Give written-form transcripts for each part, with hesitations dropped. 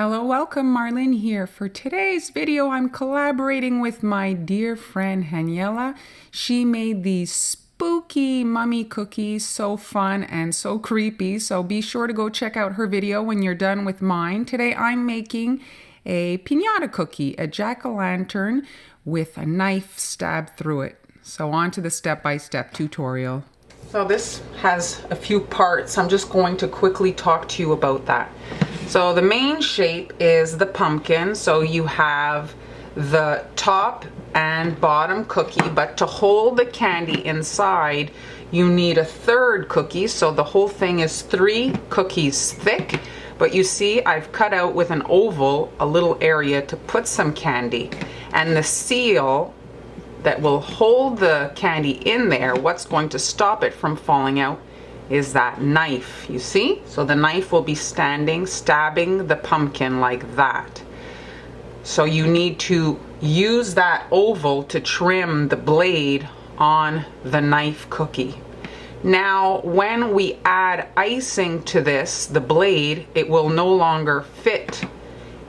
Hello, welcome, Marlene here. For today's video, I'm collaborating with my dear friend Daniela. She made these spooky mummy cookies, so fun and so creepy. So be sure to go check out her video when you're done with mine. Today I'm making a piñata cookie, a jack-o'-lantern with a knife stabbed through it. So on to the step-by-step tutorial. So this has a few parts. I'm just going to quickly talk to you about that. So the main shape is the pumpkin. So you have the top and bottom cookie, but to hold the candy inside, you need a third cookie. So the whole thing is 3 cookies thick. But you see, I've cut out with an oval a little area to put some candy. And the seal that will hold the candy in there, what's going to stop it from falling out, is that knife, you see? So the knife will be standing, stabbing the pumpkin like that. So you need to use that oval to trim the blade on the knife cookie. Now, when we add icing to this, the blade, it will no longer fit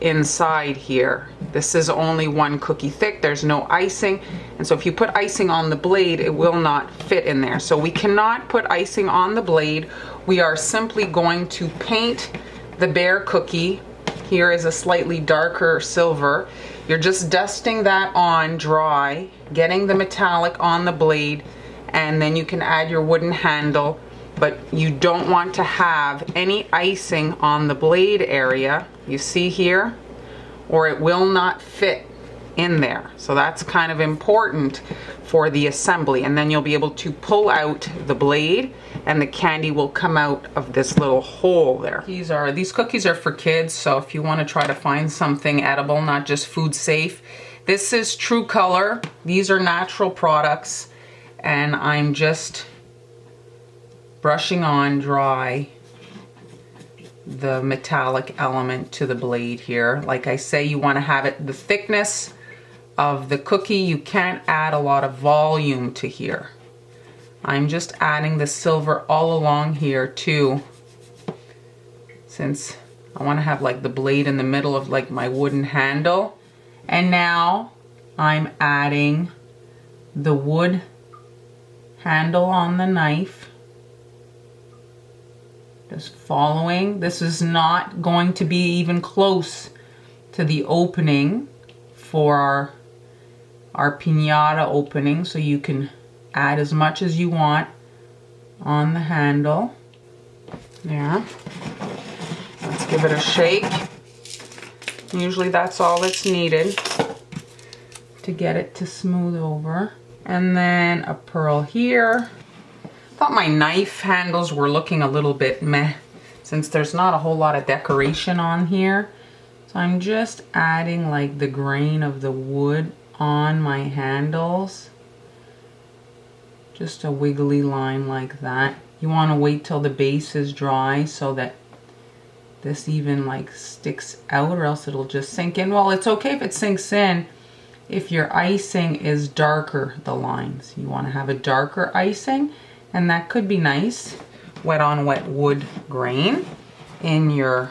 inside here. This is only 1 cookie thick. There's no icing. And so if you put icing on the blade, it will not fit in there. So we cannot put icing on the blade. We are simply going to paint the bare cookie. Here is a slightly darker silver. You're just dusting that on dry, getting the metallic on the blade, and then you can add your wooden handle. But you don't want to have any icing on the blade area, you see here, or it will not fit in there. So that's kind of important for the assembly. And then you'll be able to pull out the blade and the candy will come out of this little hole there. These cookies are for kids, so if you want to try to find something edible, not just food safe. This is True Color. These are natural products, and I'm just brushing on dry the metallic element to the blade here. Like I say, you want to have it the thickness of the cookie. You can't add a lot of volume to here. I'm just adding the silver all along here too, since I want to have like the blade in the middle of like my wooden handle. And now I'm adding the wood handle on the knife. Just following. This is not going to be even close to the opening for our piñata opening, so you can add as much as you want on the handle. There. Let's give it a shake. Usually that's all that's needed to get it to smooth over. And then a pearl here. Thought my knife handles were looking a little bit meh, since there's not a whole lot of decoration on here. So I'm just adding like the grain of the wood on my handles. Just a wiggly line like that. You want to wait till the base is dry so that this even like sticks out, or else it'll just sink in. Well, it's okay if it sinks in if your icing is darker, the lines. You want to have a darker icing. And that could be nice, wet on wet wood grain in your.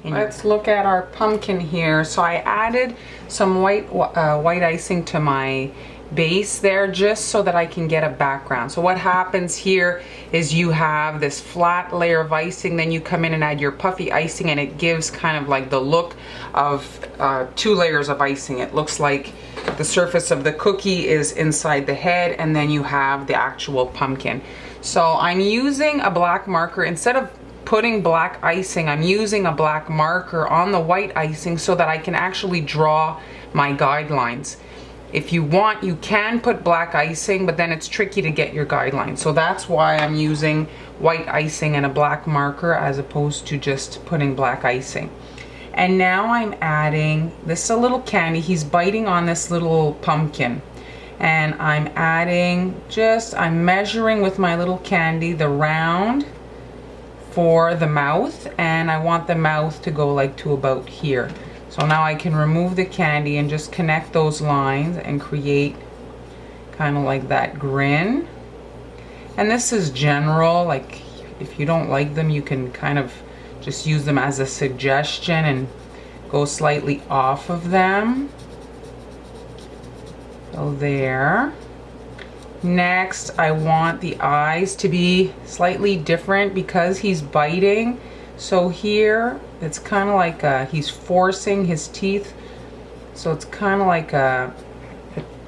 Let's look at our pumpkin here. So I added some white icing to my base there, just so that I can get a background. So what happens here is you have this flat layer of icing, then you come in and add your puffy icing, and it gives kind of like the look of 2 layers of icing. It looks like the surface of the cookie is inside the head, and then you have the actual pumpkin. So I'm using a black marker. Instead of putting black icing, I'm using a black marker on the white icing so that I can actually draw my guidelines. If you want, you can put black icing, but then it's tricky to get your guidelines. So that's why I'm using white icing and a black marker as opposed to just putting black icing. And now I'm adding this a little candy. He's biting on this little pumpkin. And I'm adding I'm measuring with my little candy the round for the mouth. And I want the mouth to go like to about here. So now I can remove the candy and just connect those lines and create kind of like that grin. And this is general, like if you don't like them, you can kind of just use them as a suggestion and go slightly off of them. So there. Next, I want the eyes to be slightly different because he's biting. So here, it's kind of like he's forcing his teeth. So it's kind of like an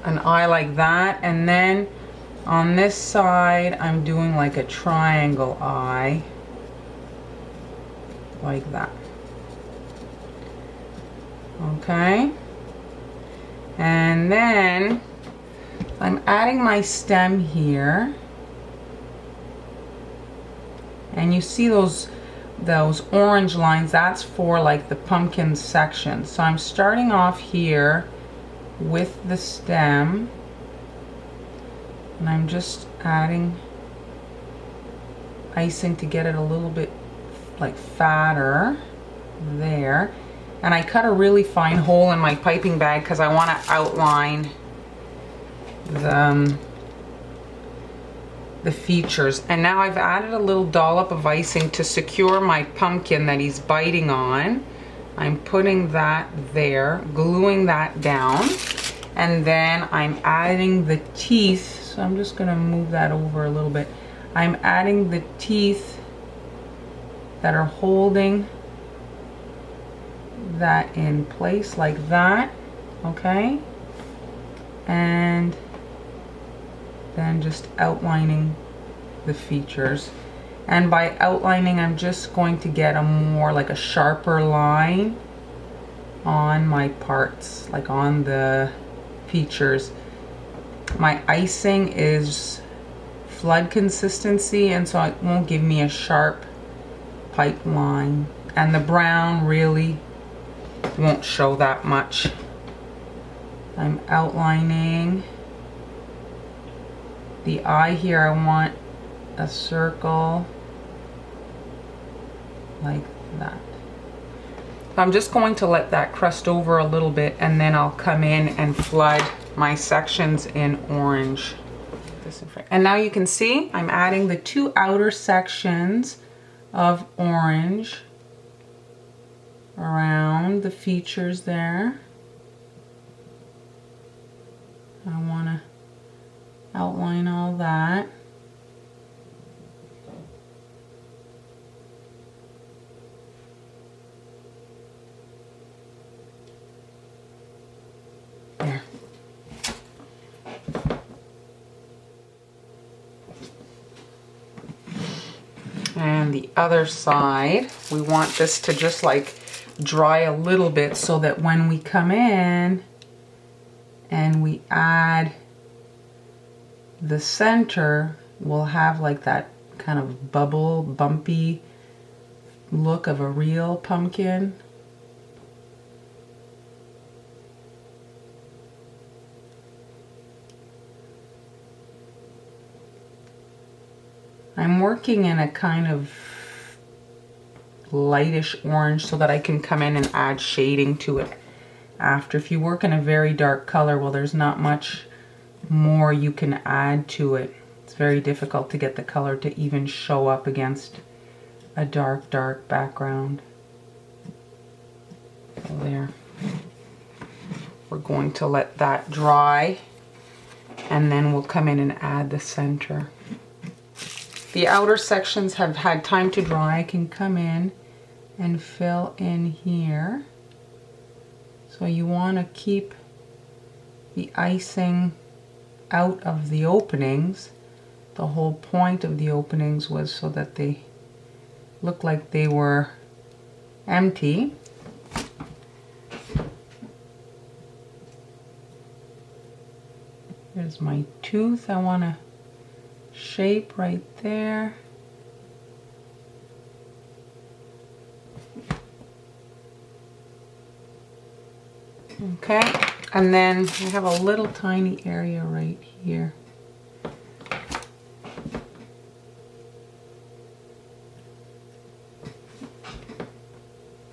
eye like that. And then on this side, I'm doing like a triangle eye. Like that. Okay. And then I'm adding my stem here. And you see those orange lines, that's for like the pumpkin section. So I'm starting off here with the stem. And I'm just adding icing to get it a little bit like fatter there. And I cut a really fine hole in my piping bag because I want to outline the features. And now I've added a little dollop of icing to secure my pumpkin that he's biting on. I'm putting that there, gluing that down, and then I'm adding the teeth. So I'm just going to move that over a little bit. I'm adding the teeth that are holding that in place like that. Okay, and then just outlining the features. And by outlining, I'm just going to get a more like a sharper line on my parts, like on the features. My icing is flood consistency, and so it won't give me a sharp pipeline. And the brown really won't show that much. I'm outlining the eye here. I want a circle like that. I'm just going to let that crust over a little bit, and then I'll come in and flood my sections in orange. And now you can see I'm adding the two outer sections of orange around the features there. I want to outline all that. There. And the other side, we want this to just like dry a little bit so that when we come in and we add the center, we'll have like that kind of bubble, bumpy look of a real pumpkin. I'm working in a kind of lightish orange so that I can come in and add shading to it after. If you work in a very dark color, well, there's not much more you can add to it. It's very difficult to get the color to even show up against a dark, dark background. So there. We're going to let that dry, and then we'll come in and add the center. The outer sections have had time to dry. I can come in and fill in here. So you want to keep the icing out of the openings. The whole point of the openings was so that they look like they were empty. Here's my tooth. I want to shape right there. Okay, and then I have a little tiny area right here.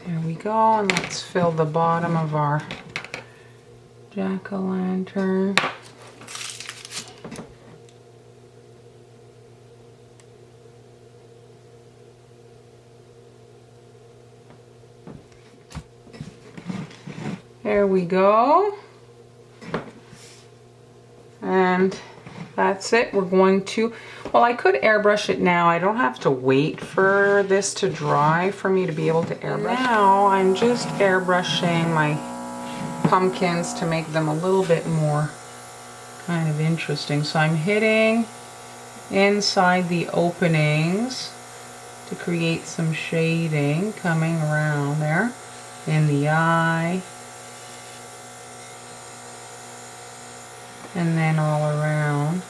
There we go, and let's fill the bottom of our jack-o'-lantern. There we go. And that's it. We're going to, well, I could airbrush it now. I don't have to wait for this to dry for me to be able to airbrush. Now I'm just airbrushing my pumpkins to make them a little bit more kind of interesting. So I'm hitting inside the openings to create some shading coming around there in the eye. And then all around.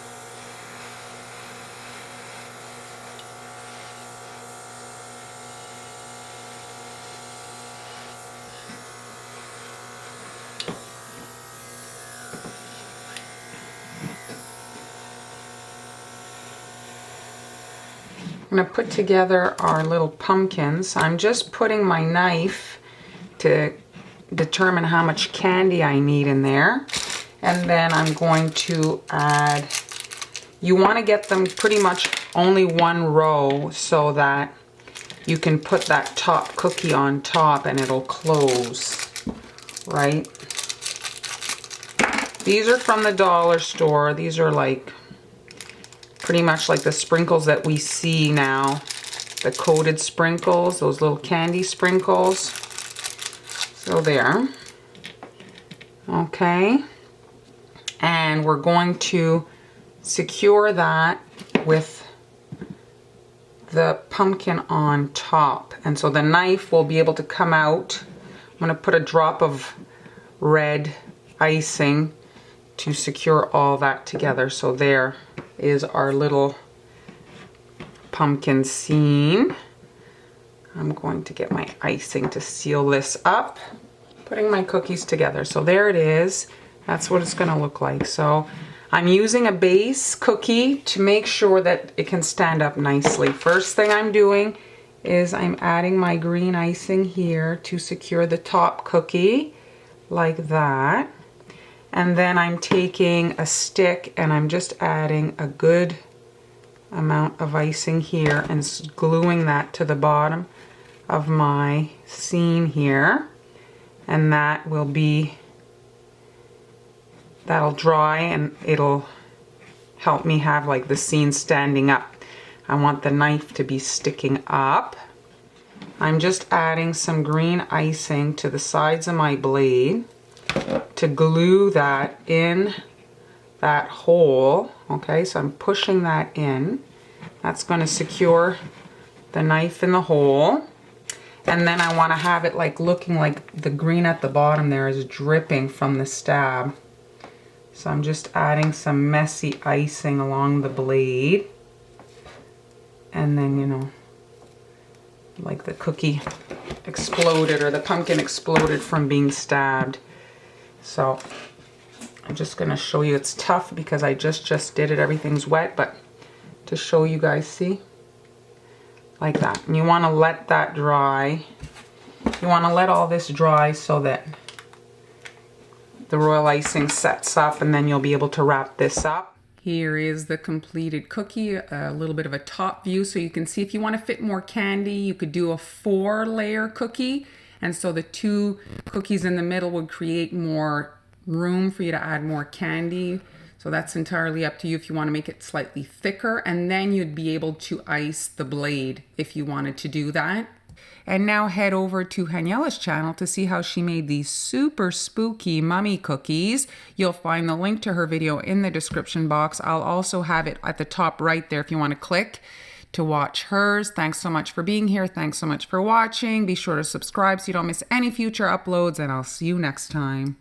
I'm going to put together our little pumpkins. I'm just putting my knife to determine how much candy I need in there. And then I'm going to add, you want to get them pretty much only one row so that you can put that top cookie on top and it'll close, right? These are from the dollar store. These are like, pretty much like the sprinkles that we see now. The coated sprinkles, those little candy sprinkles. So there. Okay. And we're going to secure that with the pumpkin on top. And so the knife will be able to come out. I'm going to put a drop of red icing to secure all that together. So there is our little pumpkin scene. I'm going to get my icing to seal this up. Putting my cookies together. So there it is. That's what it's going to look like. So I'm using a base cookie to make sure that it can stand up nicely. First thing I'm doing is I'm adding my green icing here to secure the top cookie like that. And then I'm taking a stick and I'm just adding a good amount of icing here and gluing that to the bottom of my scene here. And that will be, that'll dry and it'll help me have like the scene standing up. I want the knife to be sticking up. I'm just adding some green icing to the sides of my blade to glue that in that hole. Okay, so I'm pushing that in. That's going to secure the knife in the hole. And then I want to have it like looking like the green at the bottom there is dripping from the stab. So I'm just adding some messy icing along the blade. And then, you know, like the cookie exploded or the pumpkin exploded from being stabbed. So I'm just going to show you. It's tough because I just did it. Everything's wet, but to show you guys, see? Like that. And you want to let that dry. You want to let all this dry so that the royal icing sets up, and then you'll be able to wrap this up. Here is the completed cookie, a little bit of a top view so you can see. If you want to fit more candy, you could do a 4-layer cookie, and so the 2 cookies in the middle would create more room for you to add more candy. So that's entirely up to you if you want to make it slightly thicker, and then you'd be able to ice the blade if you wanted to do that. And now head over to Haniela's channel to see how she made these super spooky mummy cookies. You'll find the link to her video in the description box. I'll also have it at the top right there if you want to click to watch hers. Thanks so much for being here. Thanks so much for watching. Be sure to subscribe so you don't miss any future uploads, and I'll see you next time.